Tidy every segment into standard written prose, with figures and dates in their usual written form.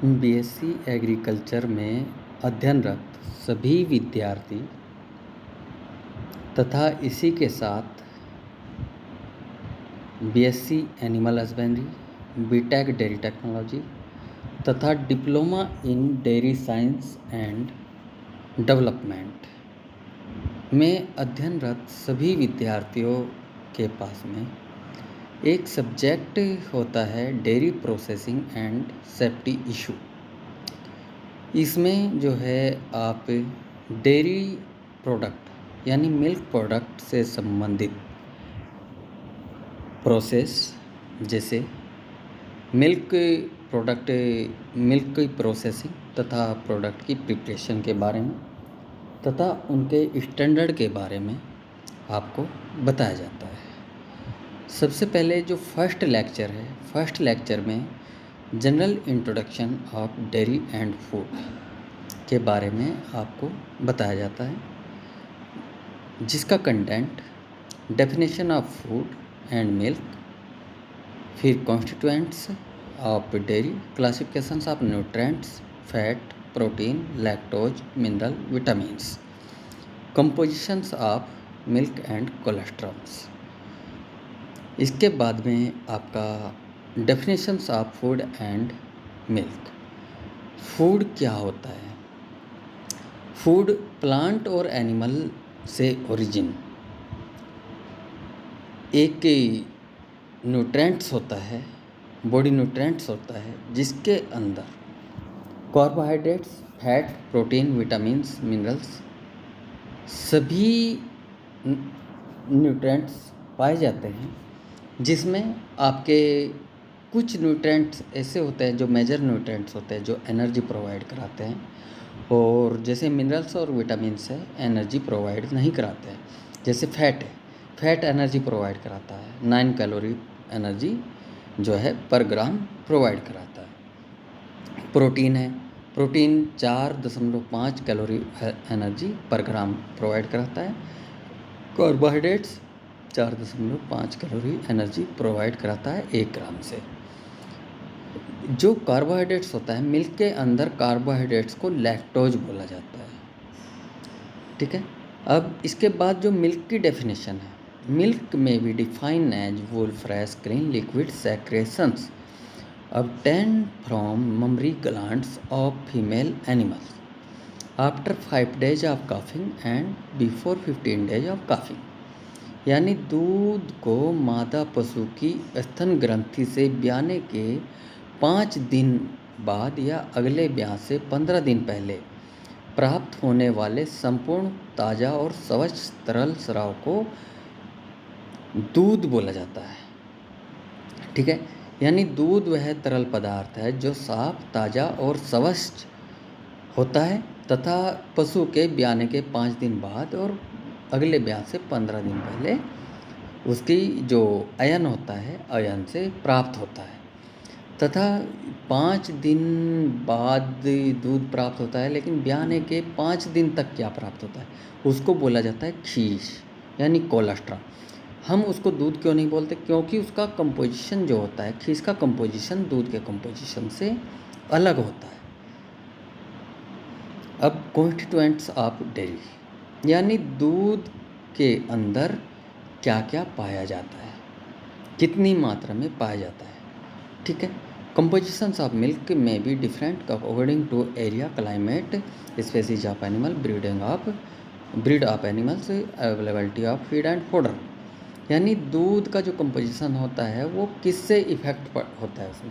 BSc agriculture में अध्ययनरत सभी विद्यार्थी तथा इसी के साथ BSc animal husbandry, BTech dairy technology तथा diploma in dairy science and development में अध्ययनरत सभी विद्यार्थियों के पास में एक सब्जेक्ट होता है dairy processing and safety issue. इसमें जो है आप डेयरी प्रोडक्ट यानी मिल्क प्रोडक्ट से संबंधित प्रोसेस जैसे मिल्क की प्रोसेसिंग तथा प्रोडक्ट की प्रिपरेशन के बारे में तथा उनके स्टैंडर्ड के बारे में आपको बताया जाता है। सबसे पहले जो फर्स्ट लेक्चर में general introduction of dairy and food के बारे में आपको बताया जाता है, जिसका content definition of food and milk, फिर constituents of dairy, classifications of nutrients, fat, protein, lactose, mineral, vitamins, compositions of milk and cholesterols. इसके बाद में आपका definitions of food and milk. Food क्या होता है? फूड प्लांट और एनिमल से ओरिजिन एक न्यूट्रिएंट्स होता है, बॉडी न्यूट्रिएंट्स होता है, जिसके अंदर carbohydrates, fat, protein, vitamins, minerals सभी न्यूट्रिएंट्स पाए जाते हैं, जिसमें आपके कुछ न्यूट्रिएंट्स ऐसे होते हैं जो मेजर न्यूट्रिएंट्स होते हैं जो एनर्जी प्रोवाइड कराते हैं, और जैसे मिनरल्स और विटामिन्स है एनर्जी प्रोवाइड नहीं कराते हैं। जैसे फैट एनर्जी प्रोवाइड कराता है, 9 कैलोरी एनर्जी जो है पर ग्राम प्रोवाइड कराता है। प्रोटीन 4.5 कैलोरी एनर्जी पर ग्राम प्रोवाइड कराता है। कार्बोहाइड्रेट्स 4.5 कैलोरी एनर्जी प्रोवाइड कराता है 1 ग्राम से। जो कार्बोहाइड्रेट्स होता है, मिल्क के अंदर कार्बोहाइड्रेट्स को लैक्टोज बोला जाता है। ठीक है। अब इसके बाद जो मिल्क की डेफिनेशन है, मिल्क में be define as whole, fresh, clean, liquid secretions obtained from mammary glands of female animals after 5 days of calving and before 15 days of calving। यानी दूध को मादा पशु की स्तन ग्रंथि से ब्याने के 5 दिन बाद या अगले ब्याह से 15 दिन पहले प्राप्त होने वाले संपूर्ण ताज़ा और स्वच्छ तरल स्राव को दूध बोला जाता है। ठीक है। यानी दूध वह तरल पदार्थ है जो साफ, ताज़ा और स्वच्छ होता है तथा पशु के ब्याने के 5 दिन बाद और अगले ब्याह से 15 दिन पहले उसकी जो अयन होता है, अयन से प्राप्त होता है तथा 5 दिन बाद दूध प्राप्त होता है, लेकिन ब्याने के 5 दिन तक क्या प्राप्त होता है उसको बोला जाता है खीर यानी कोलेस्ट्रॉल। हम उसको दूध क्यों नहीं बोलते? क्योंकि उसका कंपोजिशन जो होता है, खीर का कंपोजिशन दूध के कंपोजिशन से अलग होता है। अब कॉन्स्टिट्यूएंट्स ऑफ डेयरी यानी दूध के अंदर क्या क्या पाया जाता है, कितनी मात्रा में पाया जाता है। ठीक है। कंपोजिशंस ऑफ मिल्क में भी different according to area, climate, species of animal, breed of animals, availability of feed and fodder. यानी दूध का जो कंपोजिशन होता है वो किससे इफ़ेक्ट होता है उसमें।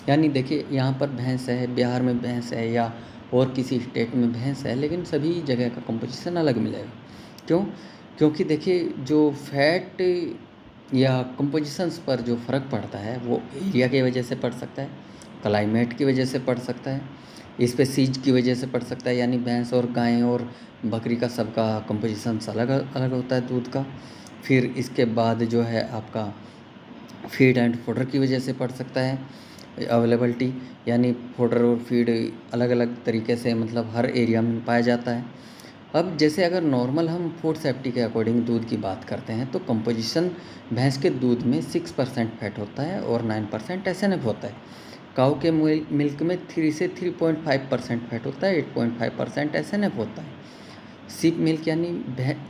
यानी देखिए, यहाँ पर भैंस है, बिहार में भैंस है या और किसी स्टेट में भैंस है, लेकिन सभी जगह का कंपोजिशन अलग मिलेगा। क्यों? क्योंकि देखिए, जो फैट या कंपोजिशंस पर जो फ़र्क पड़ता है वो एरिया की वजह से पड़ सकता है, क्लाइमेट की वजह से पड़ सकता है, स्पेसीज की वजह से पड़ सकता है। यानी भैंस और गाय और बकरी का सबका कंपोजिशन अलग अलग होता है दूध का। फिर इसके बाद जो है आपका फीड एंड फोडर की वजह से पड़ सकता है, अवेलेबिलिटी यानी फोडर और फीड अलग अलग तरीके से मतलब हर एरिया में पाया जाता है। अब जैसे अगर नॉर्मल हम फूड सेफ्टी के अकॉर्डिंग दूध की बात करते हैं तो कंपोजिशन भैंस के दूध में 6% फैट होता है और 9% एसएनएफ होता है। काऊ के मिल्क में 3 से 3.5% फैट होता है, 8.5% एसएनएफ होता है। शीप मिल्क यानी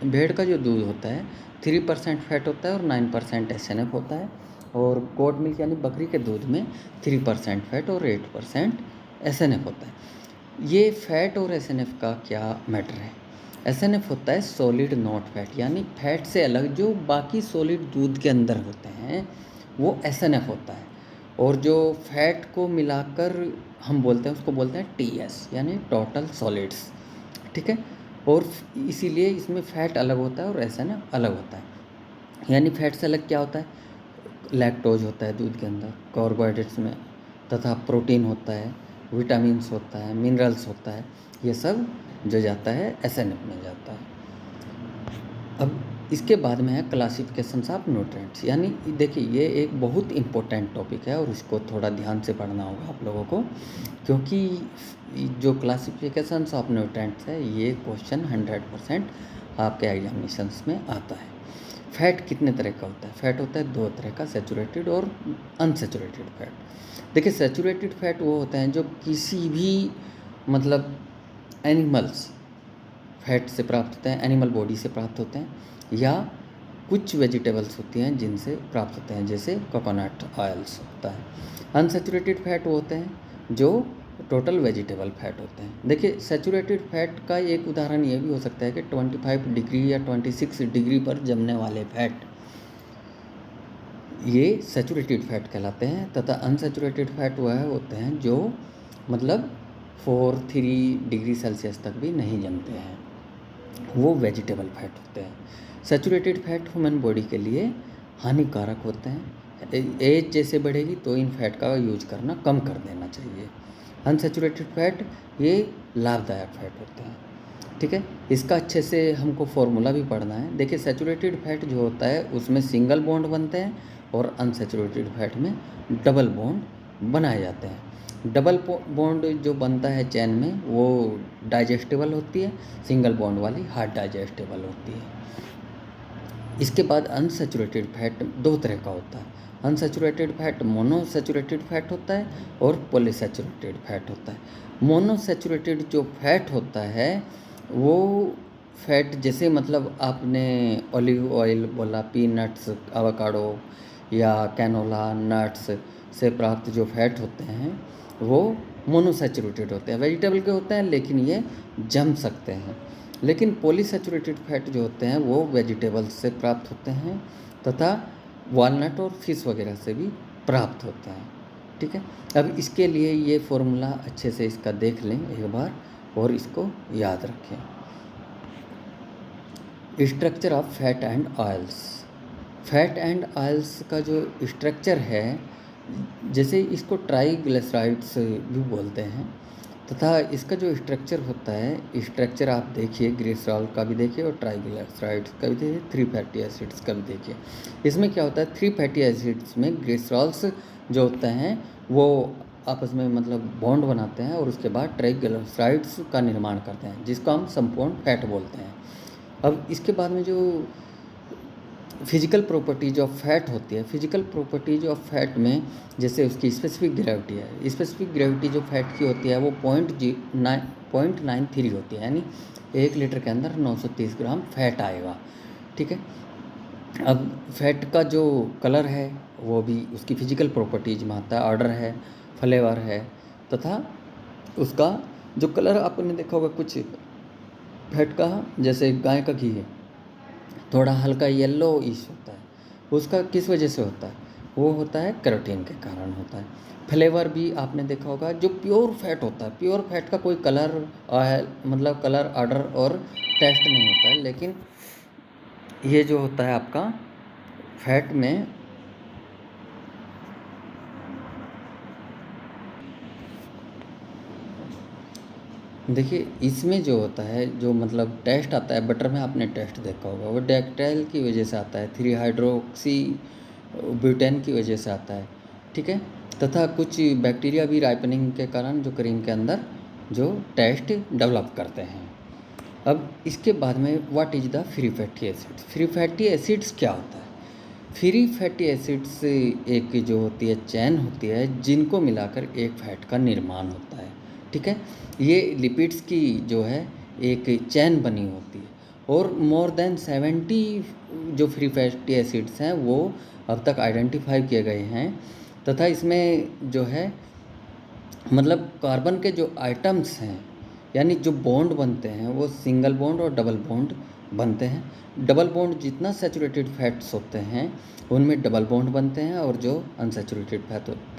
भेड़ का जो दूध होता है 3% फैट होता है और 9% एसएनएफ होता है। और गोट मिल्क यानी बकरी के दूध में 3% फैट और 8% एसएनएफ होता है। ये फैट और एसएनएफ का क्या मैटर है? एसएनएफ होता है सॉलिड नॉट फैट, यानी फैट से अलग जो बाकी सॉलिड दूध के अंदर होते हैं वो एसएनएफ होता है। और जो फैट को मिलाकर हम बोलते हैं उसको बोलते हैं टीएस, यानी टोटल सॉलिड्स, ठीक है। और इसीलिए इसमें फ़ैट अलग होता है और एसएनएफ अलग होता है। यानी फैट से अलग क्या होता है? लैक्टोज होता है दूध के अंदर, कार्बोहाइड्रेट्स में, तथा प्रोटीन होता है, विटामिन्स होता है, मिनरल्स होता है, ये सब जो जाता है एसएनएफ में जाता है। अब इसके बाद में है क्लासिफिकेशंस ऑफ न्यूट्रिएंट्स, यानी देखिए ये एक बहुत इम्पोर्टेंट टॉपिक है और इसको थोड़ा ध्यान से पढ़ना होगा आप लोगों को, क्योंकि जो क्लासिफिकेशंस ऑफ न्यूट्रिएंट्स है ये क्वेश्चन 100% आपके एग्जामिनेशंस में आता है। फैट कितने तरह का होता है? फैट होता है 2 तरह का, सैचुरेटेड और अनसैचुरेटेड फैट। देखिए सैचुरेटेड फैट वो होते हैं जो किसी भी मतलब एनिमल्स फैट से प्राप्त होते हैं, एनिमल बॉडी से प्राप्त होते हैं, या कुछ वेजिटेबल्स होती हैं जिनसे प्राप्त होते हैं, जैसे कोकोनट ऑयल्स होता है। अनसैचुरेटेड फैट वो होते हैं जो टोटल वेजिटेबल फैट होते हैं। देखिए सैचुरेटेड फैट का एक उदाहरण ये भी हो सकता है कि 25 डिग्री या 26 डिग्री पर जमने वाले फैट, ये सैचुरेटेड फैट कहलाते हैं। तथा अनसैचुरेटेड फैट वह होते हैं जो मतलब 4-3 डिग्री सेल्सियस तक भी नहीं जमते हैं, वो वेजिटेबल फैट होते हैं। सैचुरेटेड फैट ह्यूमन बॉडी के लिए हानिकारक होते हैं। एज जैसे बढ़ेगी तो इन फैट का यूज करना कम कर देना चाहिए। अनसैचुरेटेड फैट ये लाभदायक फैट होते हैं, ठीक है। इसका अच्छे से हमको फॉर्मूला भी पढ़ना है। देखिए सैचुरेटेड फैट जो होता है उसमें सिंगल बॉन्ड बनते हैं और अनसैचुरेटेड फैट में डबल बॉन्ड बनाए जाते हैं। डबल बॉन्ड जो बनता है चैन में वो डाइजेस्टेबल होती है, सिंगल बॉन्ड वाली हार्ड डाइजेस्टेबल होती है। इसके बाद अनसैचुरेटेड फैट 2 तरह का होता है। अनसैचुरेटेड फैट मोनोसैचुरेटेड फैट होता है और पॉलीसैचुरेटेड फैट होता है। मोनोसैचुरेटेड जो फैट होता है वो फैट जैसे मतलब आपने ऑलिव ऑयल बोला, पीनट्स, एवोकाडो या कैनोला नट्स से प्राप्त जो फैट होते हैं वो मोनोसैचुरेटेड होते हैं, वेजिटेबल के होते हैं लेकिन ये जम सकते हैं। लेकिन पॉलीसैचुरेटेड फैट जो होते हैं वो वेजिटेबल्स से प्राप्त होते हैं तथा वालनट और फिश वगैरह से भी प्राप्त होते हैं, ठीक है। अब इसके लिए ये फॉर्मूला अच्छे से इसका देख लें एक बार और इसको याद रखें। Structure of fat and oils. Fat and oils का जो स्ट्रक्चर है, जैसे इसको ट्राइग्लिसराइड्स भी बोलते हैं, तथा इसका जो स्ट्रक्चर होता है, स्ट्रक्चर आप देखिए ग्लिसरॉल का भी देखिए और ट्राइग्लिसराइड्स का भी देखिए, 3 फैटी एसिड्स का भी देखिए। इसमें क्या होता है, 3 फैटी एसिड्स में ग्लिसरॉल्स जो होते हैं वो आपस में मतलब बॉन्ड बनाते हैं और उसके बाद ट्राइग्लिसराइड्स का निर्माण करते हैं जिसको हम संपूर्ण फैट बोलते हैं। अब इसके बाद में जो फिजिकल प्रॉपर्टीज ऑफ फैट होती है, फिजिकल प्रॉपर्टीज ऑफ फैट में जैसे उसकी स्पेसिफिक ग्रेविटी है, स्पेसिफिक ग्रेविटी जो फैट की होती है वो 0.93 होती है, यानी 1 लीटर के अंदर 930 ग्राम फैट आएगा, ठीक है। अब फैट का जो कलर है वो भी उसकी फिजिकल प्रॉपर्टीज में आता है, ऑर्डर है, फ्लेवर है, तथा उसका जो कलर आपने देखा होगा कुछ फैट का, जैसे गाय का घी है थोड़ा हल्का येलो इश होता है, उसका किस वजह से होता है? वो होता है कैरोटीन के कारण होता है। फ्लेवर भी आपने देखा होगा, जो प्योर फैट होता है, प्योर फैट का कोई कलर मतलब कलर ऑर्डर और टेस्ट नहीं होता है, लेकिन ये जो होता है आपका फैट में देखिए इसमें जो होता है जो मतलब टेस्ट आता है, बटर में आपने टेस्ट देखा होगा, वो डेक्टाइल की वजह से आता है, 3 हाइड्रोक्सी ब्यूटेन की वजह से आता है, ठीक है। तथा कुछ बैक्टीरिया भी राइपनिंग के कारण जो क्रीम के अंदर जो टेस्ट डेवलप करते हैं। अब इसके बाद में what is the free fatty acids. Free fatty acids क्या होता है? फ्री फैटी एसिड्स एक जो होती है चैन होती है जिनको मिलाकर एक फैट का निर्माण होता है, ठीक है। ये लिपिड्स की जो है एक चैन बनी होती है और मोर देन 70 जो फ्री फैटी एसिड्स हैं वो अब तक आइडेंटिफाई किए गए हैं, तथा इसमें जो है मतलब कार्बन के जो आइटम्स हैं यानी जो बॉन्ड बनते हैं वो सिंगल बॉन्ड और डबल बॉन्ड बनते हैं। डबल बॉन्ड जितना सैचुरेटेड फैट्स होते हैं उनमें डबल बॉन्ड बनते हैं और जो अनसैचुरेटेड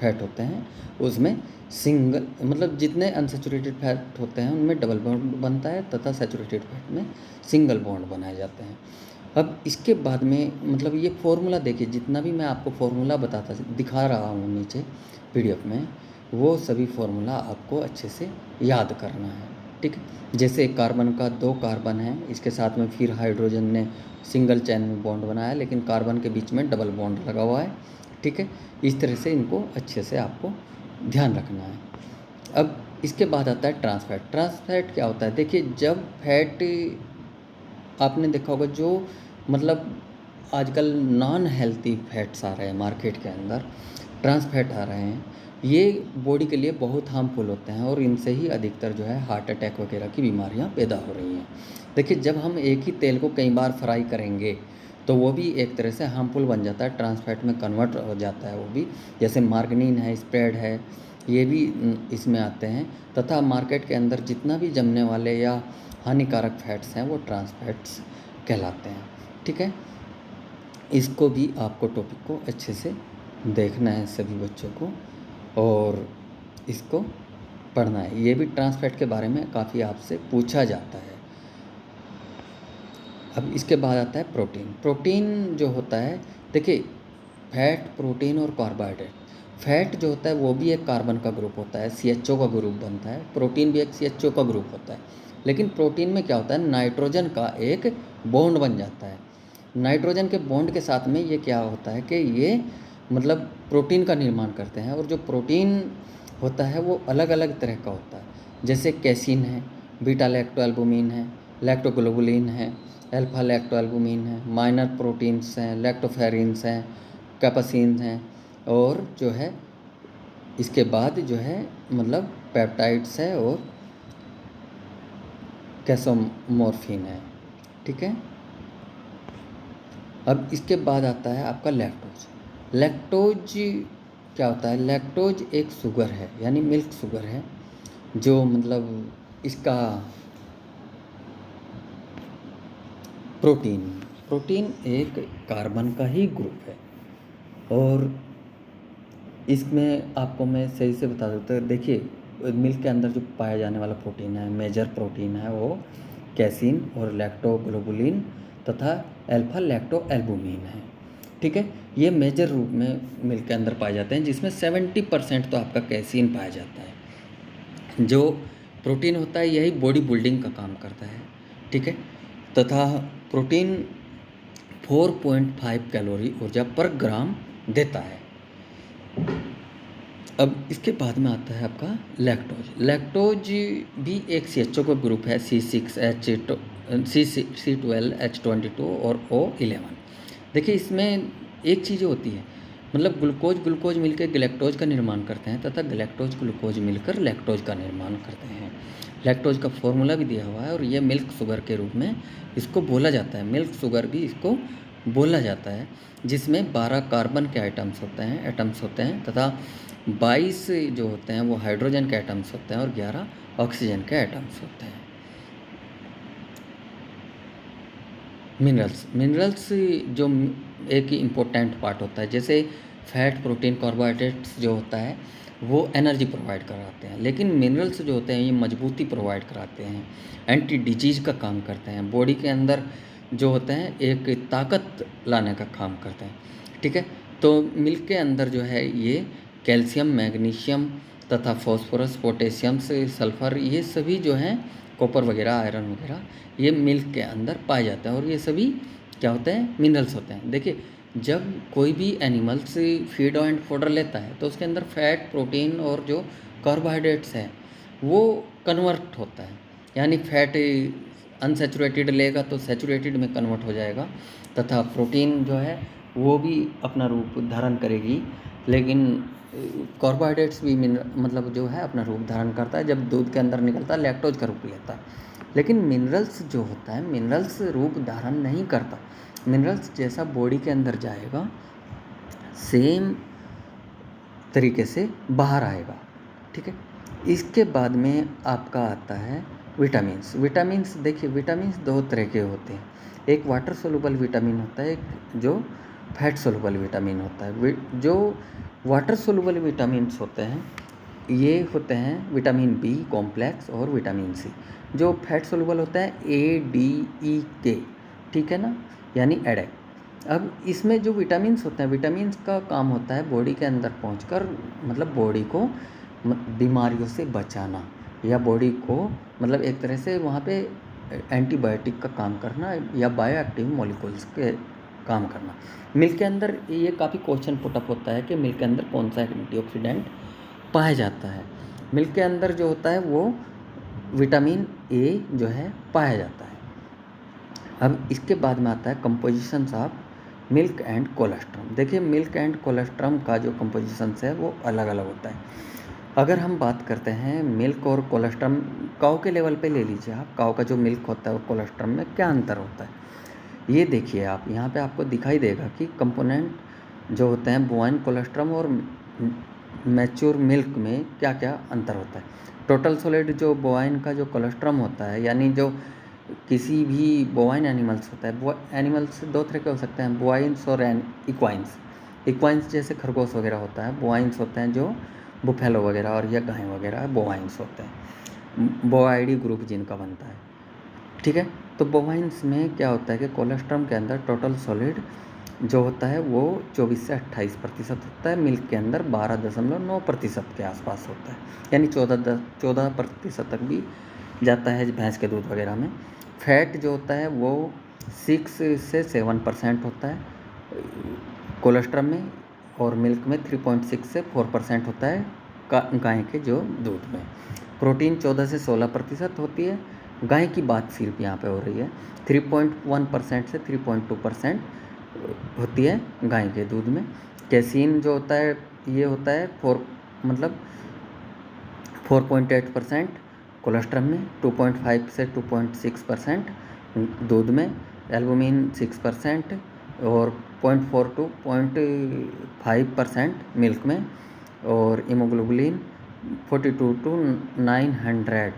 फैट होते हैं उसमें सिंगल मतलब जितने अनसैचुरेटेड फैट होते हैं उनमें डबल बॉन्ड बनता है तथा सैचुरेटेड फैट में सिंगल बॉन्ड बनाए जाते हैं। अब इसके बाद में मतलब ये फॉर्मूला देखिए, जितना भी मैं आपको फॉर्मूला बताता दिखा रहा हूँ नीचे पीडीएफ में, वो सभी फॉर्मूला आपको अच्छे से याद करना है, ठीक है। जैसे कार्बन का 2 कार्बन है, इसके साथ में फिर हाइड्रोजन ने सिंगल चैन में बॉन्ड बनाया लेकिन कार्बन के बीच में डबल बॉन्ड लगा हुआ है, ठीक है। इस तरह से इनको अच्छे से आपको ध्यान रखना है। अब इसके बाद आता है ट्रांसफैट। ट्रांसफैट क्या होता है? देखिए, जब फैट आपने देखा होगा जो मतलब आजकल नॉन हेल्थी फैट्स आ रहे हैं मार्केट के अंदर, ट्रांस फैट आ रहे हैं, ये बॉडी के लिए बहुत हार्मफुल होते हैं और इनसे ही अधिकतर जो है हार्ट अटैक वगैरह की बीमारियां पैदा हो रही हैं। देखिए, जब हम एक ही तेल को कई बार फ्राई करेंगे तो वो भी एक तरह से हार्मफुल बन जाता है, ट्रांस फैट में कन्वर्ट हो जाता है वो भी। जैसे मार्गनीन है, स्प्रेड है, ये भी इसमें आते हैं। तथा मार्केट के अंदर जितना भी जमने वाले या हानिकारक फैट्स हैं वो ट्रांस फैट्स कहलाते हैं, ठीक है। इसको भी आपको टॉपिक को अच्छे से देखना है सभी बच्चों को और इसको पढ़ना है। ये भी ट्रांस फैट के बारे में काफ़ी आपसे पूछा जाता है। अब इसके बाद आता है प्रोटीन। प्रोटीन जो होता है, देखिए फैट, प्रोटीन और कार्बोहाइड्रेट। फैट जो होता है वो भी एक कार्बन का ग्रुप होता है, CHO का ग्रुप बनता है। प्रोटीन भी एक CHO का ग्रुप होता है, लेकिन प्रोटीन में क्या होता है, नाइट्रोजन का एक बॉन्ड बन जाता है। नाइट्रोजन के बॉन्ड के साथ में ये क्या होता है कि ये मतलब प्रोटीन का निर्माण करते हैं। और जो प्रोटीन होता है वो अलग अलग तरह का होता है, जैसे कैसीन है, बीटा लैक्टोएल्बुमिन है, लैक्टोग्लोबुलिन है, अल्फा लैक्टोएल्बुमिन है, माइनर प्रोटीन्स हैं, लैक्टोफेरिन्स हैं, कैपसिन हैं, और जो है इसके बाद जो है मतलब पेप्टाइड्स है और कैसोमोर्फिन है, ठीक है। अब इसके बाद आता है आपका लैक्टोज। लैक्टोज क्या होता है? लैक्टोज एक शुगर है यानी मिल्क शुगर है, जो मतलब इसका प्रोटीन एक कार्बन का ही ग्रुप है। और इसमें आपको मैं सही से बता देता हूँ। देखिए, मिल्क के अंदर जो पाया जाने वाला प्रोटीन है, मेजर प्रोटीन है वो कैसीन और लैक्टोग्लोबुलिन तथा अल्फा लैक्टोएल्बुमिन है, ठीक है। ये मेजर रूप में मिल्क के अंदर पाए जाते हैं, जिसमें 70% तो आपका कैसीन पाया जाता है। जो प्रोटीन होता है यही बॉडी बिल्डिंग का काम करता है, ठीक है। तथा प्रोटीन 4.5 कैलोरी ऊर्जा पर ग्राम देता है। अब इसके बाद में आता है आपका लैक्टोज। लैक्टोज भी एक CHO का ग्रुप है, C12H22 और O11। देखिए, इसमें एक चीज़ होती है, मतलब ग्लूकोज मिलकर गैलेक्टोज का निर्माण करते हैं तथा गैलेक्टोज ग्लूकोज मिलकर लैक्टोज का निर्माण करते हैं। लैक्टोज का फॉर्मूला भी दिया हुआ है और ये मिल्क शुगर के रूप में इसको बोला जाता है। मिल्क शुगर भी इसको बोला जाता है, जिसमें 12 कार्बन के एटम्स होते हैं तथा 22 जो होते हैं वो हाइड्रोजन के एटम्स होते हैं और 11 ऑक्सीजन के एटम्स होते हैं। मिनरल्स जो एक इम्पोर्टेंट पार्ट होता है, जैसे फैट, प्रोटीन, कार्बोहाइड्रेट्स जो होता है वो एनर्जी प्रोवाइड कराते हैं, लेकिन मिनरल्स जो होते हैं ये मजबूती प्रोवाइड कराते हैं, एंटी डिजीज का काम करते हैं, बॉडी के अंदर जो होते हैं एक ताकत लाने का काम करते हैं, ठीक है। तो मिल्क के अंदर जो है ये कैल्शियम, मैग्नीशियम तथा फॉस्फोरस, पोटेशियम से सल्फर, ये सभी जो हैं कॉपर वगैरह, आयरन वगैरह, ये मिल्क के अंदर पाए जाते हैं और ये सभी क्या होते हैं? मिनरल्स होते हैं। देखिए, जब कोई भी एनिमल्स फीड एंड फोडर लेता है तो उसके अंदर फैट, प्रोटीन और जो कार्बोहाइड्रेट्स है वो कन्वर्ट होता है, यानी फैट अनसैचुरेटेड लेगा तो सैचुरेटेड में कन्वर्ट हो जाएगा तथा प्रोटीन जो है वो भी अपना रूप धारण करेगी, लेकिन कार्बोहाइड्रेट्स भी मतलब जो है अपना रूप धारण करता है। जब दूध के अंदर निकलता है लैक्टोज का रूप लेता है। लेकिन मिनरल्स जो होता है, मिनरल्स रूप धारण नहीं करता। मिनरल्स जैसा बॉडी के अंदर जाएगा सेम तरीके से बाहर आएगा, ठीक है। इसके बाद में आपका आता है विटामिन्स। विटामिन्स देखिए, विटामिन्स दो तरह के होते हैं। एक वाटर सोलुबल विटामिन होता है, एक जो फैट सोलुबल विटामिन होता है। जो वाटर सोलुबल विटामिन्स होते हैं ये होते हैं विटामिन बी कॉम्प्लेक्स और विटामिन सी। जो फैट सोलुबल होता है ADEK, ठीक है ना, यानी एडेक। अब इसमें जो विटामिन्स होते हैं, विटामिन्स का काम होता है बॉडी के अंदर पहुंचकर मतलब बॉडी को बीमारियों से बचाना, या बॉडी को मतलब एक तरह से वहाँ पे एंटीबायोटिक का काम करना या बायोएक्टिव मॉलिक्यूल्स के काम करना। मिल्क के अंदर ये काफ़ी क्वेश्चन पुटअप होता है कि मिल्क के अंदर कौन सा एंटीऑक्सीडेंट पाया जाता है। मिल्क के अंदर जो होता है वो विटामिन ए जो है पाया जाता है। अब इसके बाद में आता है compositions of milk and colostrum. देखिए, मिल्क एंड कोलेस्ट्रम का जो कंपोजिशंस है वो अलग अलग होता है। अगर हम बात करते हैं मिल्क और कोलेस्ट्रम, काऊ के लेवल पे ले लीजिए आप, काऊ का जो मिल्क होता है और कोलेस्ट्रम में क्या अंतर होता है ये देखिए आप। यहाँ पे आपको दिखाई देगा कि कंपोनेंट जो होते हैं बोवाइन कोलेस्ट्रम और मैच्योर मिल्क में क्या क्या अंतर होता है। टोटल सॉलिड जो बोवाइन का जो कोलेस्ट्रम होता है, यानी जो किसी भी बोवाइन एनिमल्स होता है, एनिमल्स दो तरह के हो सकते हैं, बोवाइंस और इक्वाइंस। इक्वाइंस जैसे खरगोश वगैरह होता है, बोवाइंस होते हैं जो बुफेलो वगैरह और या गाय वगैरह बोवाइंस होते हैं, बोवाइडी ग्रुप जिनका बनता है, ठीक है। तो बोवाइंस में क्या होता है कि कोलेस्ट्रम के अंदर टोटल सॉलिड जो होता है वो 24 से 28% होता है, मिल्क के अंदर 12.9% के आसपास होता है, यानी 14% तक भी जाता है भैंस के दूध वगैरह में। फैट जो होता है वो 6 से 7% होता है कोलेस्ट्रम में, और मिल्क में 3.6 से 4% होता है गाय के जो दूध में। प्रोटीन 14 से 16% होती है। गाय की बात सिर्फ यहाँ पे हो रही है। 3.1% से 3.2% होती है गाय के दूध में। कैसीन जो होता है ये होता है 4.8% कोलेस्ट्रम में, 2.5 से 2.6% दूध में। एल्बुमिन 6% और 0.4 to 0.5% मिल्क में। और हीमोग्लोबिन 42 to 900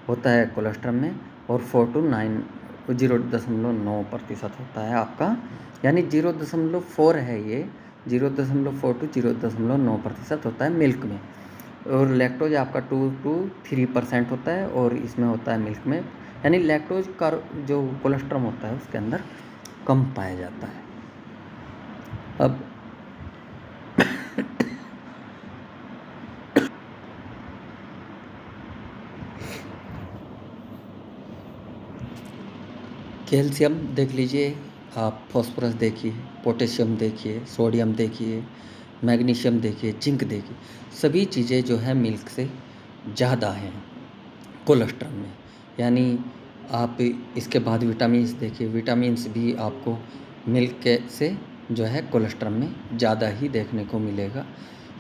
होता है कोलेस्ट्रम में, और 0.9% होता है आपका, यानी 0.4 है ये, 0.4 to 0.9% होता है मिल्क में। और लैक्टोज आपका 2 to 3% होता है, और इसमें होता है मिल्क में, यानी लैक्टोज का जो कोलेस्ट्रम होता है उसके अंदर कम पाया जाता है। अब कैल्शियम देख लीजिए आप, फॉस्फोरस देखिए, पोटेशियम देखिए, सोडियम देखिए, मैग्नीशियम देखिए, जिंक देखिए, सभी चीज़ें जो है मिल्क से ज़्यादा हैं कोलेस्ट्रॉल में। यानी आप इसके बाद विटामिन्स देखिए, विटामिन्स भी आपको मिल्क के से जो है कोलेस्ट्रॉल में ज़्यादा ही देखने को मिलेगा।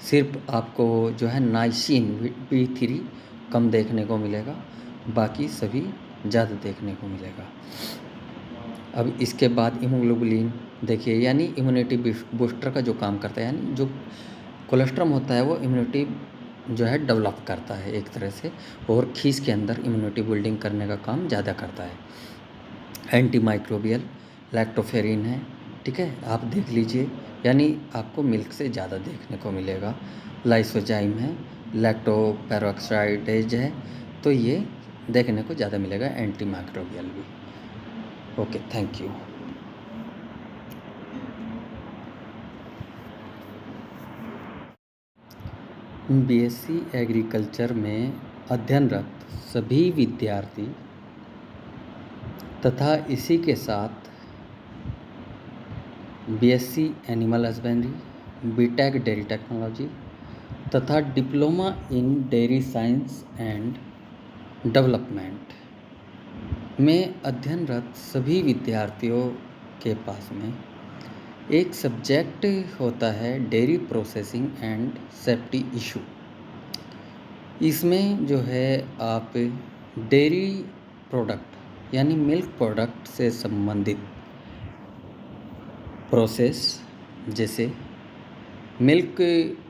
सिर्फ आपको जो है नाइसिन B3 कम देखने को मिलेगा, बाकी सभी ज़्यादा देखने को मिलेगा। अब इसके बाद हीमोग्लोबिन देखिए, यानी इम्यूनिटी बूस्टर का जो काम करता है, यानी जो कोलेस्ट्रॉल होता है वो इम्यूनिटी जो है डेवलप करता है एक तरह से, और खीस के अंदर इम्यूनिटी बिल्डिंग करने का काम ज़्यादा करता है। एंटी माइक्रोबियल लैक्टोफेरिन है, ठीक है, आप देख लीजिए, यानी आपको मिल्क से ज़्यादा देखने को मिलेगा। लाइसोजाइम है, लैक्टोपेरोक्साइडेज है, तो ये देखने को ज़्यादा मिलेगा, एंटी माइक्रोबियल भी। Okay, thank you. BSc agriculture में अध्ययनरत सभी विद्यार्थी तथा इसी के साथ BSc animal husbandry, BTech dairy technology तथा diploma in dairy science and development में अध्ययनरत सभी विद्यार्थियों के पास में एक सब्जेक्ट होता है dairy processing and safety issue. इसमें जो है आप डेयरी प्रोडक्ट यानी मिल्क प्रोडक्ट से संबंधित प्रोसेस, जैसे मिल्क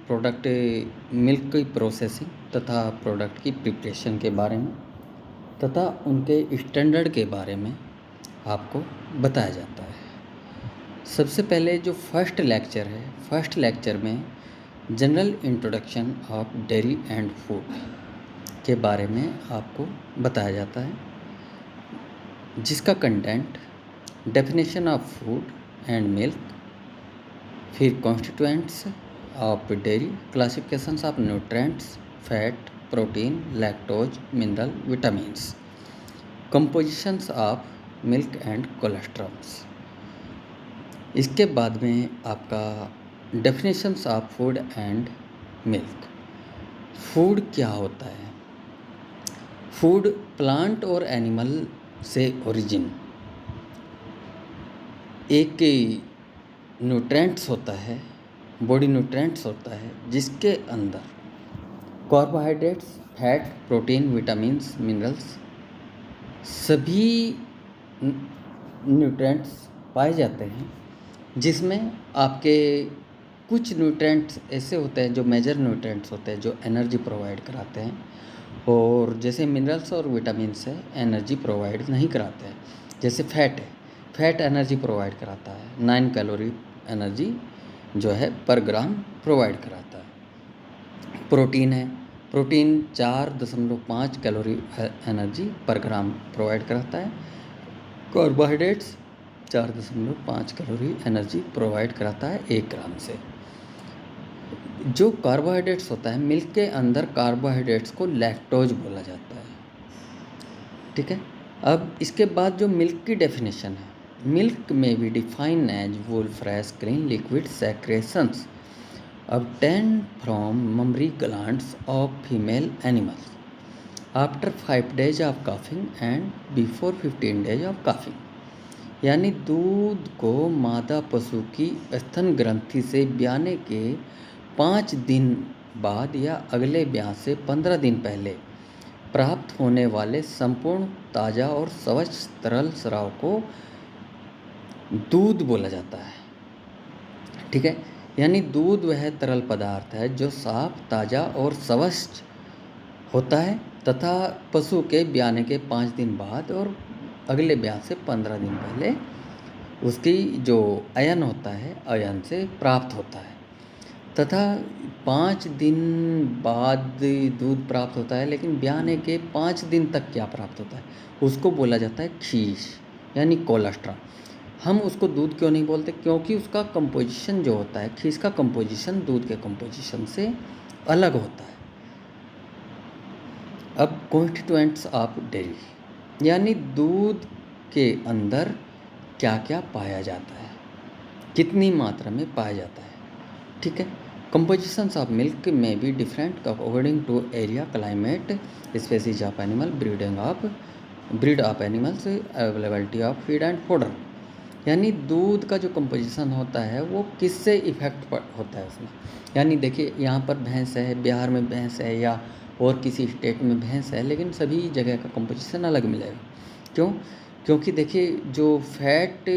प्रोडक्ट, मिल्क की प्रोसेसिंग तथा प्रोडक्ट की प्रिपरेशन के बारे में तथा उनके स्टैंडर्ड के बारे में आपको बताया जाता है। सबसे पहले जो फर्स्ट लेक्चर है, फर्स्ट लेक्चर में general introduction of dairy and food के बारे में आपको बताया जाता है, जिसका content definition of food and milk, फिर constituents of dairy, classifications of nutrients, fat, protein, lactose, mineral, vitamins, compositions of milk and cholesterols. इसके बाद में आपका definitions of food and milk. Food क्या होता है? फूड प्लांट और एनिमल से ओरिजिन एक न्यूट्रेंट्स होता है, बॉडी न्यूट्रेंट्स होता है, जिसके अंदर carbohydrates, fat, protein, vitamins, minerals सभी न्यूट्रेंट्स पाए जाते हैं, जिसमें आपके कुछ न्यूट्रेंट्स ऐसे होते हैं जो मेजर न्यूट्रेंट्स होते हैं जो एनर्जी प्रोवाइड कराते हैं, और जैसे मिनरल्स और विटामिन्स है एनर्जी प्रोवाइड नहीं कराते हैं। जैसे फैट है, फैट एनर्जी प्रोवाइड कराता है, 9 कैलोरी एनर्जी जो है पर ग्राम प्रोवाइड कराता है। प्रोटीन है, प्रोटीन 4.5 कैलोरी एनर्जी पर ग्राम प्रोवाइड कराता है। कार्बोहाइड्रेट्स 4.5 कैलोरी एनर्जी प्रोवाइड कराता है 1 ग्राम से। जो कार्बोहाइड्रेट्स होता है, मिल्क के अंदर कार्बोहाइड्रेट्स को लैक्टोज बोला जाता है, ठीक है। अब इसके बाद जो मिल्क की डेफिनेशन है, मिल्क में be define as whole, fresh, clean, liquid secretions obtained from mammary glands of female animals after 5 days of calving and before 15 days of calving। यानी दूध को मादा पशु की स्तन ग्रंथि से ब्याने के 5 दिन बाद या अगले ब्याह से 15 दिन पहले प्राप्त होने वाले संपूर्ण ताज़ा और स्वच्छ तरल स्राव को दूध बोला जाता है, ठीक है। यानी दूध वह तरल पदार्थ है जो साफ, ताज़ा और स्वच्छ होता है तथा पशु के ब्याने के 5 दिन बाद और अगले ब्याह से 15 दिन पहले उसकी जो अयन होता है, अयन से प्राप्त होता है तथा 5 दिन बाद दूध प्राप्त होता है, लेकिन ब्याने के 5 दिन तक क्या प्राप्त होता है उसको बोला जाता है खीस यानी कोलेस्ट्रॉल। हम उसको दूध क्यों नहीं बोलते? क्योंकि उसका कंपोजिशन जो होता है, खीस का कंपोजिशन दूध के कंपोजिशन से अलग होता है। अब कॉन्स्टिट्यूएंट्स ऑफ डेयरी यानी दूध के अंदर क्या क्या पाया जाता है, कितनी मात्रा में पाया जाता है, ठीक है। कंपोजिशंस ऑफ मिल्क में be different according to area, climate, species of animal, breed of animals, availability of feed and fodder. यानी दूध का जो कंपोजिशन होता है वो किससे इफ़ेक्ट होता है उसमें। यानी देखिए यहाँ पर भैंस है, बिहार में भैंस है या और किसी स्टेट में भैंस है, लेकिन सभी जगह का कंपोजिशन अलग मिलेगा। क्यों? क्योंकि देखिए जो फैट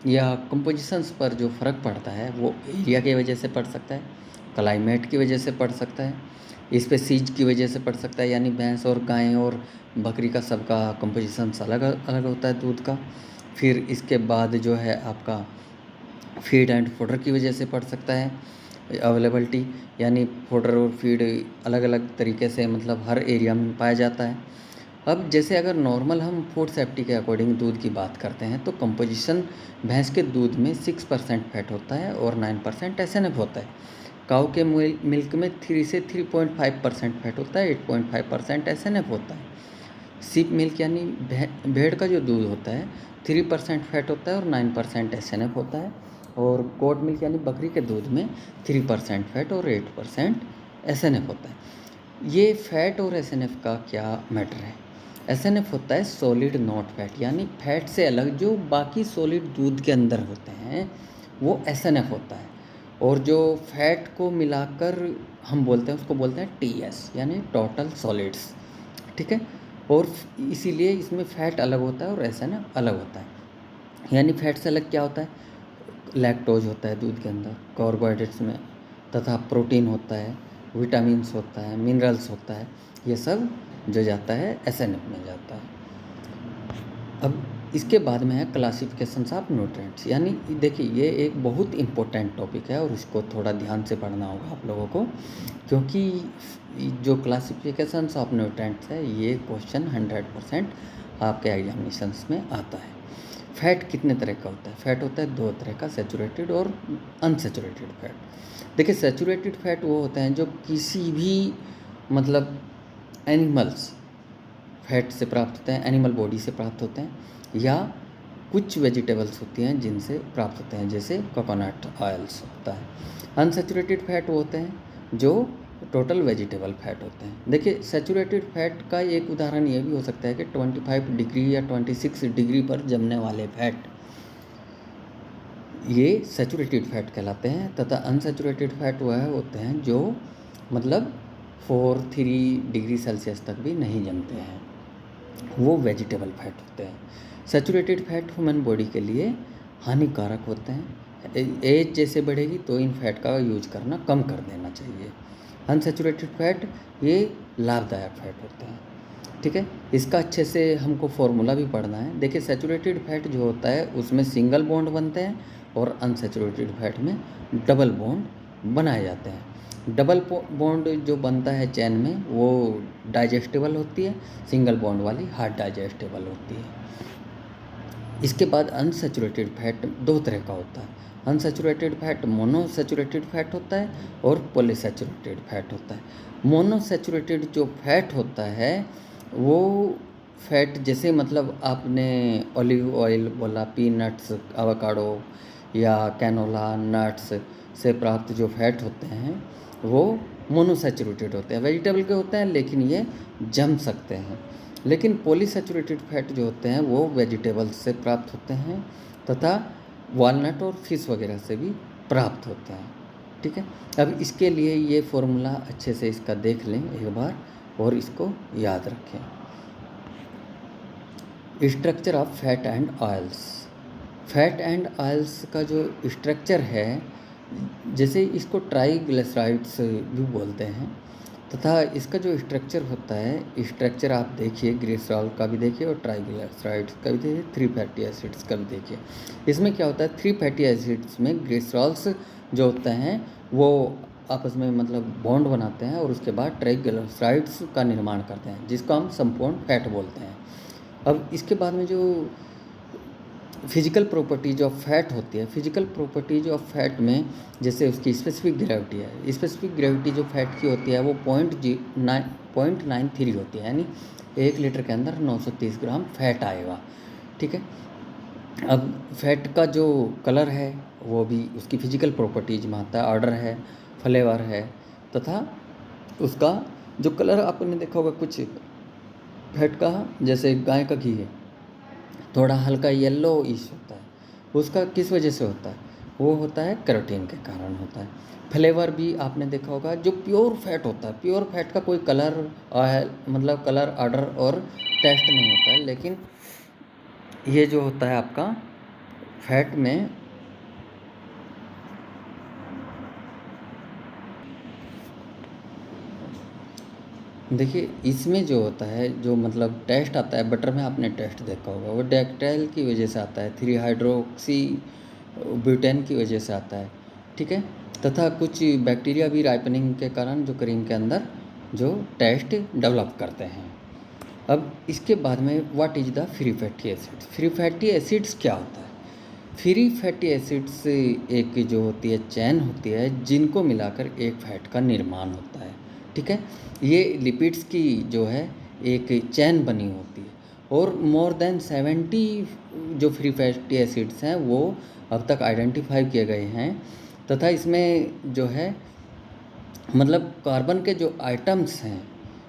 या कंपोजिशंस पर जो फ़र्क पड़ता है वो एरिया की वजह से पड़ सकता है, क्लाइमेट की वजह से पड़ सकता है, स्पेसीज की वजह से पड़ सकता है। यानी भैंस और गाय और बकरी का सबका कंपोजिशंस अलग अलग होता है दूध का। फिर इसके बाद जो है आपका फीड एंड फोडर की वजह से पड़ सकता है, अवेलेबिलिटी यानी फोडर और फीड अलग अलग तरीके से मतलब हर एरिया में पाया जाता है। अब जैसे अगर नॉर्मल हम फूड सेफ्टी के अकॉर्डिंग दूध की बात करते हैं तो कंपोजिशन भैंस के दूध में 6% फैट होता है और 9% एसएनएफ होता है। काऊ के मिल्क में 3 से 3.5% फैट होता है, 8.5% एसएनएफ होता है। सीप मिल्क यानी भेड़ का जो दूध होता है 3% फैट होता है और 9% एसएनएफ होता है। और गोट मिल्क यानी बकरी के दूध में 3% फैट और 8% एसएनएफ होता है। ये फैट और एसएनएफ का क्या मैटर है? एसएनएफ होता है सॉलिड नॉट फैट, यानी फैट से अलग जो बाकी सॉलिड दूध के अंदर होते हैं वो SNF होता है। और जो फैट को मिलाकर हम बोलते हैं उसको बोलते हैं TS यानी टोटल सॉलिड्स, ठीक है। और इसीलिए इसमें फैट अलग होता है और SNF अलग होता है। यानी फैट से अलग क्या होता है, लैक्टोज होता है दूध के अंदर, कार्बोहाइड्रेट्स में, तथा प्रोटीन होता है, विटामिन्स होता है, मिनरल्स होता है, ये सब जो जाता है SNF में जाता है। अब इसके बाद में है क्लासिफिकेशंस ऑफ न्यूट्रिएंट्स। यानी देखिए ये एक बहुत इम्पोर्टेंट टॉपिक है और इसको थोड़ा ध्यान से पढ़ना होगा आप लोगों को, क्योंकि जो क्लासिफिकेशंस ऑफ न्यूट्रिएंट्स है ये क्वेश्चन 100% आपके एग्जामिनेशंस में आता है। फैट कितने तरह का होता है? फैट होता है दो तरह का, सैचुरेटेड और अनसैचुरेटेड फैट। देखिए सैचुरेटेड फैट वो होते हैं जो किसी भी मतलब एनिमल्स फैट से प्राप्त होते हैं, एनिमल बॉडी से प्राप्त होते हैं, या कुछ वेजिटेबल्स होती हैं जिनसे प्राप्त होते हैं, जैसे कोकोनट ऑयल्स होता है। अनसैचुरेटेड फैट वो होते हैं जो टोटल वेजिटेबल फैट होते हैं। देखिए सैचुरेटेड फैट का एक उदाहरण ये भी हो सकता है कि 25 डिग्री या 26 डिग्री पर जमने वाले फैट, ये सैचुरेटेड फैट कहलाते हैं। तथा अनसैचुरेटेड फैट वह होते हैं जो मतलब 4-3 डिग्री सेल्सियस तक भी नहीं जमते हैं, वो वेजिटेबल फैट होते हैं। सैचुरेटेड फैट ह्यूमन बॉडी के लिए हानिकारक होते हैं। एज जैसे बढ़ेगी तो इन फैट का यूज करना कम कर देना चाहिए। अनसैचुरेटेड फैट ये लाभदायक फैट होते हैं, ठीक है। इसका अच्छे से हमको फॉर्मूला भी पढ़ना है। देखिए सैचुरेटेड फैट जो होता है उसमें सिंगल बॉन्ड बनते हैं और अनसैचुरेटेड फैट में डबल बॉन्ड बनाए जाते हैं। डबल बॉन्ड जो बनता है चैन में वो डाइजेस्टेबल होती है, सिंगल बॉन्ड वाली हार्ड डाइजेस्टेबल होती है। इसके बाद अनसैचुरेटेड फैट दो तरह का होता है। अनसैचुरेटेड फैट मोनोसैचुरेटेड फैट होता है और पॉलीसैचुरेटेड फैट होता है। मोनोसैचुरेटेड जो फैट होता है वो फैट जैसे मतलब आपने ऑलिव ऑयल बोला, पीनट्स, एवोकाडो या कैनोला नट्स से प्राप्त जो फैट होते हैं वो मोनोसैचुरेटेड होते हैं, वेजिटेबल के होते हैं लेकिन ये जम सकते हैं। लेकिन पॉलीसैचुरेटेड फैट जो होते हैं वो वेजिटेबल्स से प्राप्त होते हैं तथा वालनट और फिश वगैरह से भी प्राप्त होते हैं, ठीक है। अब इसके लिए ये फॉर्मूला अच्छे से इसका देख लें एक बार और इसको याद रखें। Structure of fat and oils. Fat and oils का जो स्ट्रक्चर है, जैसे इसको ट्राइग्लिसराइड्स भी बोलते हैं, तथा इसका जो स्ट्रक्चर होता है, स्ट्रक्चर आप देखिए ग्लिसरॉल का भी देखिए और ट्राइग्लिसराइड्स का भी देखिए, 3 फैटी एसिड्स का भी देखिए। इसमें क्या होता है, 3 फैटी एसिड्स में ग्लिसरॉल्स जो होते हैं वो आपस में मतलब बॉन्ड बनाते हैं और उसके बाद ट्राइग्लिसराइड्स का निर्माण करते हैं जिसको हम संपूर्ण फैट बोलते हैं। अब इसके बाद में जो फिजिकल प्रॉपर्टीज ऑफ फैट होती है, फिजिकल प्रॉपर्टीज ऑफ फैट में जैसे उसकी स्पेसिफिक ग्रेविटी है, स्पेसिफिक ग्रेविटी जो फैट की होती है वो 0.93 होती है, यानी 1 लीटर के अंदर 930 ग्राम फैट आएगा, ठीक है। अब फैट का जो कलर है वो भी उसकी फिजिकल प्रॉपर्टीज में आता है, ऑर्डर है, फ्लेवर है, तथा उसका जो कलर आपने देखा होगा कुछ फैट का, जैसे गाय का घी है थोड़ा हल्का येलो इश होता है, उसका किस वजह से होता है, वो होता है कैरोटीन के कारण होता है। फ्लेवर भी आपने देखा होगा, जो प्योर फैट होता है, प्योर फैट का कोई कलर ऑयल मतलब कलर ऑर्डर और टेस्ट नहीं होता है, लेकिन ये जो होता है आपका फैट में देखिए इसमें जो होता है जो मतलब टेस्ट आता है, बटर में आपने टेस्ट देखा होगा, वो डेक्टाइल की वजह से आता है, 3 हाइड्रोक्सी ब्यूटेन की वजह से आता है, ठीक है। तथा कुछ बैक्टीरिया भी राइपनिंग के कारण जो क्रीम के अंदर जो टेस्ट डेवलप करते हैं। अब इसके बाद में what is the free fatty acids. Free fatty acids क्या होता है? फ्री फैटी एसिड्स एक जो होती है चैन होती है जिनको मिलाकर एक फैट का निर्माण होता है, ठीक है। ये लिपिड्स की जो है एक चैन बनी होती है और मोर देन 70 जो फ्री फैटी एसिड्स हैं वो अब तक आइडेंटिफाई किए गए हैं। तथा इसमें जो है मतलब कार्बन के जो आइटम्स हैं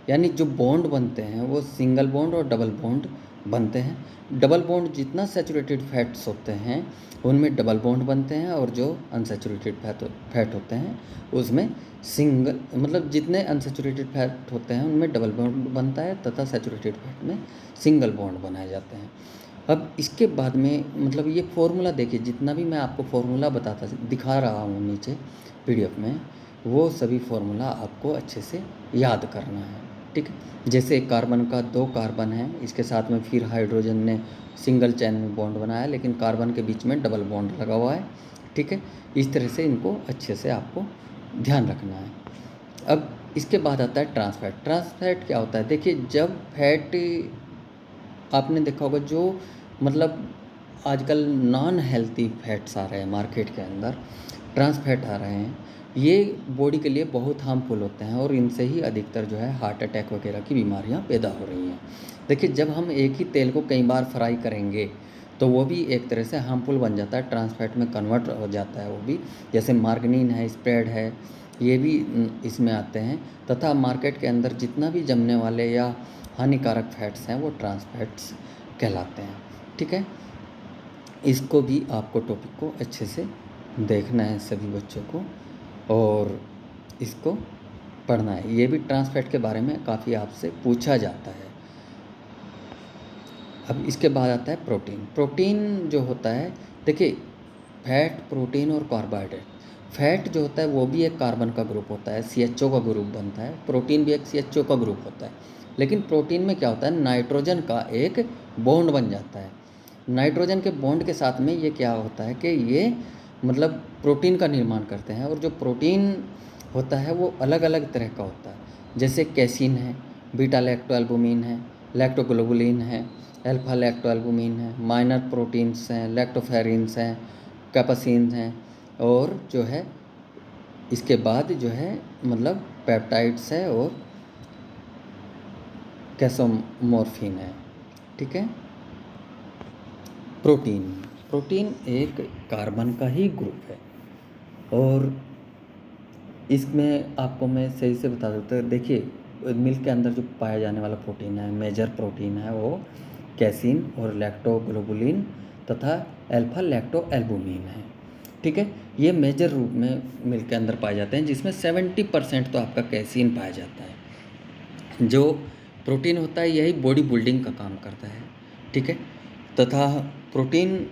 यानी जो बॉन्ड बनते हैं वो सिंगल बॉन्ड और डबल बॉन्ड बनते हैं। डबल बॉन्ड जितना सैचुरेटेड फैट्स होते हैं उनमें डबल बॉन्ड बनते हैं, और जो अनसैचुरेटेड फैट होते हैं उसमें सिंगल, मतलब जितने अनसैचुरेटेड फैट होते हैं उनमें डबल बॉन्ड बनता है तथा सैचुरेटेड फैट में सिंगल बॉन्ड बनाए जाते हैं। अब इसके बाद में मतलब ये फॉर्मूला देखिए, जितना भी मैं आपको फॉर्मूला दिखा रहा हूँ नीचे पीडीएफ में, वो सभी फॉर्मूला आपको अच्छे से याद करना है, ठीक है। जैसे कार्बन का 2 कार्बन है, इसके साथ में फिर हाइड्रोजन ने सिंगल चैन में बॉन्ड बनाया, लेकिन कार्बन के बीच में डबल बॉन्ड लगा हुआ है, ठीक है। इस तरह से इनको अच्छे से आपको ध्यान रखना है। अब इसके बाद आता है ट्रांसफैट। ट्रांसफैट क्या होता है? देखिए, जब फैट आपने देखा होगा जो मतलब आजकल नॉन हेल्थी फैट्स आ रहे हैं मार्केट के अंदर, ट्रांस फैट आ रहे हैं, ये बॉडी के लिए बहुत हार्मफुल होते हैं और इनसे ही अधिकतर जो है हार्ट अटैक वगैरह की बीमारियां पैदा हो रही हैं। देखिए, जब हम एक ही तेल को कई बार फ्राई करेंगे तो वो भी एक तरह से हार्मफुल बन जाता है, ट्रांस फैट में कन्वर्ट हो जाता है वो भी। जैसे मार्गनीन है, स्प्रेड है, ये भी इसमें आते हैं। तथा मार्केट के अंदर जितना भी जमने वाले या हानिकारक फैट्स हैं वो ट्रांस फैट्स कहलाते हैं, ठीक है। इसको भी आपको टॉपिक को अच्छे से देखना है सभी बच्चों को, और इसको पढ़ना है। ये भी ट्रांस फैट के बारे में काफ़ी आपसे पूछा जाता है। अब इसके बाद आता है प्रोटीन। प्रोटीन जो होता है, देखिए, फैट, प्रोटीन और कार्बोहाइड्रेट। फैट जो होता है वो भी एक कार्बन का ग्रुप होता है, CHO का ग्रुप बनता है। प्रोटीन भी एक CHO का ग्रुप होता है, लेकिन प्रोटीन में क्या होता है, नाइट्रोजन का एक बॉन्ड बन जाता है। नाइट्रोजन के बॉन्ड के साथ में ये क्या होता है कि ये मतलब प्रोटीन का निर्माण करते हैं, और जो प्रोटीन होता है वो अलग अलग तरह का होता है। जैसे कैसीन है, बीटा लैक्टोएल्बुमिन है, लैक्टोग्लोबुलिन है, अल्फा लैक्टोएल्बुमिन है, माइनर प्रोटीन्स हैं, लैक्टोफेरिन्स हैं, कैपसिन हैं, और जो है इसके बाद जो है मतलब पेप्टाइड्स है और कैसोमोर्फिन है, ठीक है। प्रोटीन एक कार्बन का ही ग्रुप है, और इसमें आपको मैं सही से बता देता हूँ। देखिए, मिल्क के अंदर जो पाया जाने वाला प्रोटीन है, मेजर प्रोटीन है, वो कैसीन और लैक्टोग्लोबुलिन तथा अल्फा लैक्टोएल्बुमिन है, ठीक है। ये मेजर रूप में मिल्क के अंदर पाए जाते हैं, जिसमें 70% तो आपका कैसीन पाया जाता है। जो प्रोटीन होता है यही बॉडी बिल्डिंग का काम करता है, ठीक है। तथा प्रोटीन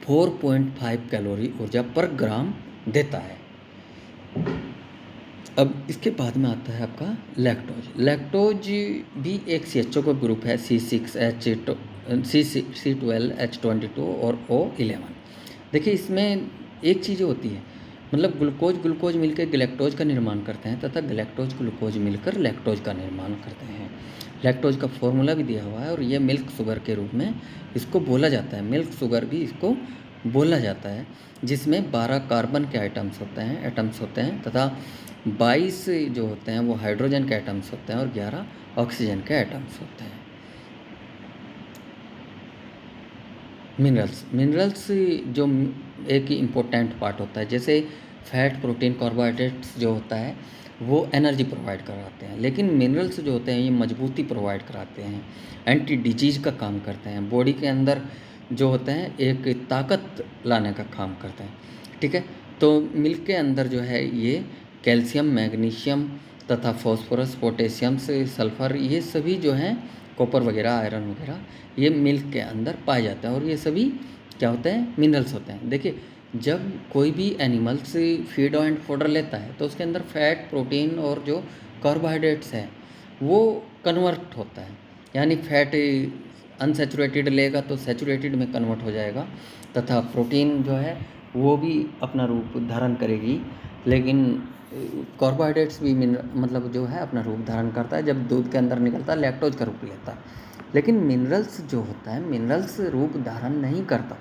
4.5 कैलोरी ऊर्जा पर ग्राम देता है। अब इसके बाद में आता है आपका लैक्टोज। लैक्टोज भी एक CHO का ग्रुप है, C12H22 और O11। देखिए, इसमें एक चीज़ होती है, मतलब ग्लूकोज मिलकर गैलेक्टोज का निर्माण करते हैं तथा गैलेक्टोज ग्लूकोज मिलकर लैक्टोज का निर्माण करते हैं। लैक्टोज का फॉर्मूला भी दिया हुआ है, और ये मिल्क शुगर के रूप में इसको बोला जाता है। मिल्क शुगर भी इसको बोला जाता है, जिसमें 12 कार्बन के एटम्स होते हैं तथा 22 जो होते हैं वो हाइड्रोजन के एटम्स होते हैं और 11 ऑक्सीजन के एटम्स होते हैं। मिनरल्स जो एक इम्पोर्टेंट पार्ट होता है, जैसे फैट, प्रोटीन, कार्बोहाइड्रेट्स जो होता है वो एनर्जी प्रोवाइड कराते हैं, लेकिन मिनरल्स जो होते हैं ये मजबूती प्रोवाइड कराते हैं, एंटी डिजीज का काम करते हैं, बॉडी के अंदर जो होते हैं एक ताकत लाने का काम करते हैं, ठीक है। तो मिल्क के अंदर जो है ये कैल्शियम, मैग्नीशियम तथा फॉस्फोरस, पोटेशियम से सल्फर, ये सभी जो हैं कॉपर वगैरह, आयरन वगैरह, ये मिल्क के अंदर पाए जाते हैं, और ये सभी क्या होते हैं, मिनरल्स होते हैं। देखिए, जब कोई भी एनिमल्स फीड एंड फोडर लेता है तो उसके अंदर फैट, प्रोटीन और जो कार्बोहाइड्रेट्स है वो कन्वर्ट होता है, यानी फैट अनसैचुरेटेड लेगा तो सैचुरेटेड में कन्वर्ट हो जाएगा, तथा प्रोटीन जो है वो भी अपना रूप धारण करेगी, लेकिन कार्बोहाइड्रेट्स भी मतलब जो है अपना रूप धारण करता है, जब दूध के अंदर निकलता है लैक्टोज का रूप लेता है। लेकिन मिनरल्स जो होता है, मिनरल्स रूप धारण नहीं करता।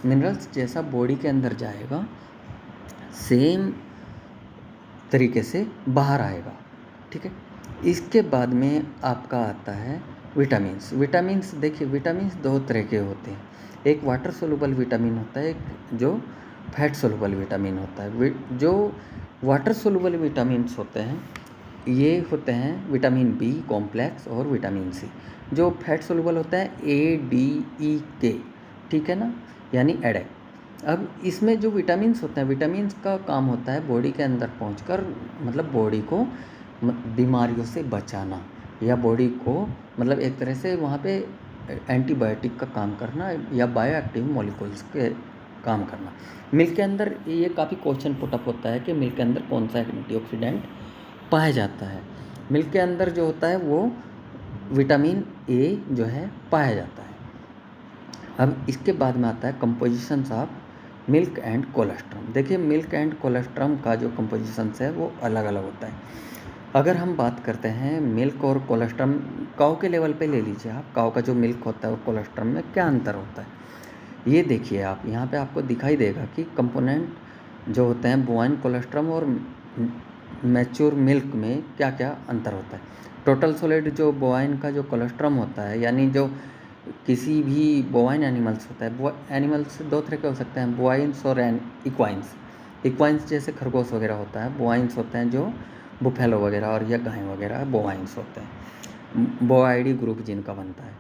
मिनरल्स जैसा बॉडी के अंदर जाएगा सेम तरीके से बाहर आएगा, ठीक है। इसके बाद में आपका आता है विटामिन्स। देखिए, विटामिन्स 2 तरह के होते हैं, एक वाटर सोलुबल विटामिन होता है, एक जो फैट सोलुबल विटामिन होता है। जो वाटर सोलुबल विटामिन्स होते हैं ये होते हैं विटामिन बी कॉम्प्लेक्स और विटामिन सी, जो फैट सोल्यूबल होता है ADE के, ठीक है ना, यानी एडेक। अब इसमें जो विटामिन्स होते हैं, विटामिन्स का काम होता है बॉडी के अंदर पहुंचकर मतलब बॉडी को बीमारियों से बचाना, या बॉडी को मतलब एक तरह से वहाँ पे एंटीबायोटिक का काम करना या बायोएक्टिव मॉलिक्यूल्स के काम करना। मिल्क के अंदर ये काफ़ी क्वेश्चन पुटअप होता है कि मिल्क के अंदर कौन सा एंटीऑक्सीडेंट पाया जाता है। मिल्क के अंदर जो होता है वो विटामिन ए जो है पाया जाता है। अब इसके बाद में आता है compositions of milk and colostrum. देखिए मिल्क एंड कोलेस्ट्रम का जो कंपोजिशंस है वो अलग अलग होता है। अगर हम बात करते हैं मिल्क और कोलेस्ट्रम, काऊ के लेवल पे ले लीजिए आप, काऊ का जो मिल्क होता है और कोलेस्ट्रम में क्या अंतर होता है ये देखिए आप। यहाँ पे आपको दिखाई देगा कि कंपोनेंट जो होते हैं बोवाइन कोलेस्ट्रम और मैच्योर मिल्क में क्या क्या अंतर होता है। टोटल सॉलिड जो बोवाइन का जो कोलेस्ट्रम होता है, यानी जो किसी भी बोवाइन एनिमल्स होता है, एनिमल्स दो तरह के हो सकते हैं, बोवाइंस और इक्वाइंस। इक्वाइंस जैसे खरगोश वगैरह होता है, बोवाइंस होते हैं जो बुफेलो वगैरह और या गाय वगैरह बोवाइंस होते हैं, बोआइडी ग्रुप जिनका बनता है,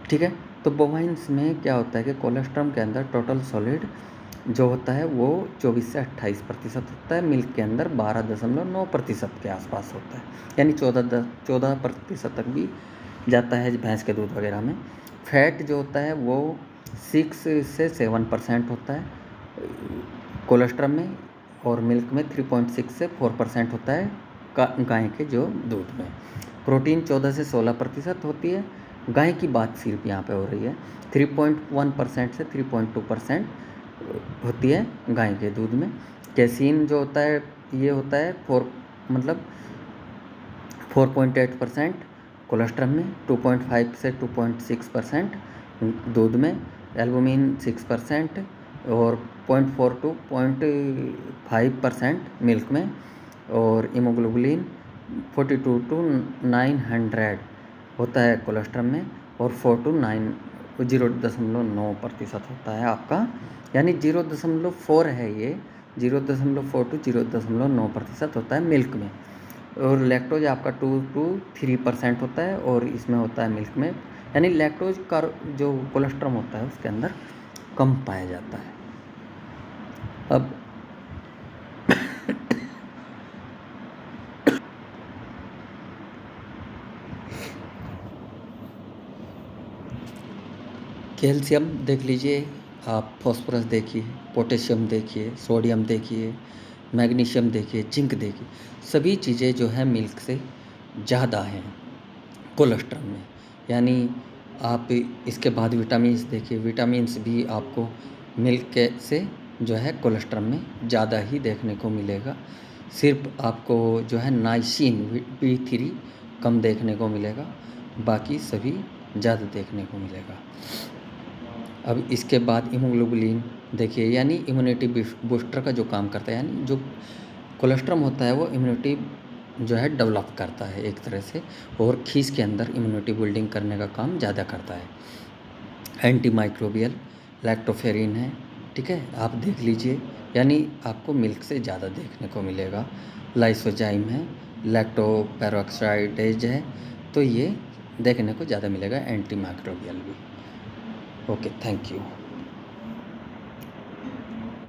ठीक है। तो बोवाइंस में क्या होता है कि कोलेस्ट्रम के अंदर टोटल सॉलिड जो होता है वो 24 से 28% होता है, मिल्क के अंदर 12.9% के आसपास होता है, यानी 14% तक भी जाता है भैंस के दूध वगैरह में। फैट जो होता है वो 6 से 7% होता है कोलेस्ट्रम में, और मिल्क में 3.6 से 4% होता है गाय के जो दूध में। प्रोटीन 14 से 16% होती है, गाय की बात सिर्फ यहाँ पे हो रही है। 3.1% से 3.2% होती है गाय के दूध में। कैसीन जो होता है ये होता है 4.8% कोलेस्ट्रम में, 2.5 से 2.6% दूध में, एल्बुमिन 6% और 0.4 to 0.5% मिल्क में, और हीमोग्लोबिन 42 to 900 होता है कोलेस्ट्रम में, और 0.9% होता है आपका, यानी 0.4 है ये, 0.4 to 0.9% होता है मिल्क में। और लैक्टोज आपका 2 to 3% होता है, और इसमें होता है मिल्क में, यानी लैक्टोज का जो कोलेस्ट्रम होता है उसके अंदर कम पाया जाता है। अब कैल्शियम देख लीजिए आप, फॉस्फोरस देखिए, पोटेशियम देखिए, सोडियम देखिए, मैग्नीशियम देखिए, जिंक देखिए, सभी चीज़ें जो है मिल्क से ज़्यादा हैं कोलेस्ट्रॉल में। यानी आप इसके बाद विटामिन्स देखिए, विटामिन्स भी आपको मिल्क के से जो है कोलेस्ट्रॉल में ज़्यादा ही देखने को मिलेगा। सिर्फ आपको जो है नाइसिन B3 कम देखने को मिलेगा, बाकी सभी ज़्यादा देखने को मिलेगा। अब इसके बाद हीमोग्लोबिन देखिए, यानी इम्यूनिटी बूस्टर का जो काम करता है, यानी जो कोलेस्ट्रॉल होता है वो इम्यूनिटी जो है डेवलप करता है एक तरह से, और खीस के अंदर इम्यूनिटी बिल्डिंग करने का काम ज़्यादा करता है। एंटी माइक्रोबियल लैक्टोफेरिन है, ठीक है, आप देख लीजिए, यानी आपको मिल्क से ज़्यादा देखने को मिलेगा। लाइसोजाइम है, लैक्टोपेरोक्साइडेज है, तो ये देखने को ज़्यादा मिलेगा, एंटी माइक्रोबियल भी। Okay, thank you.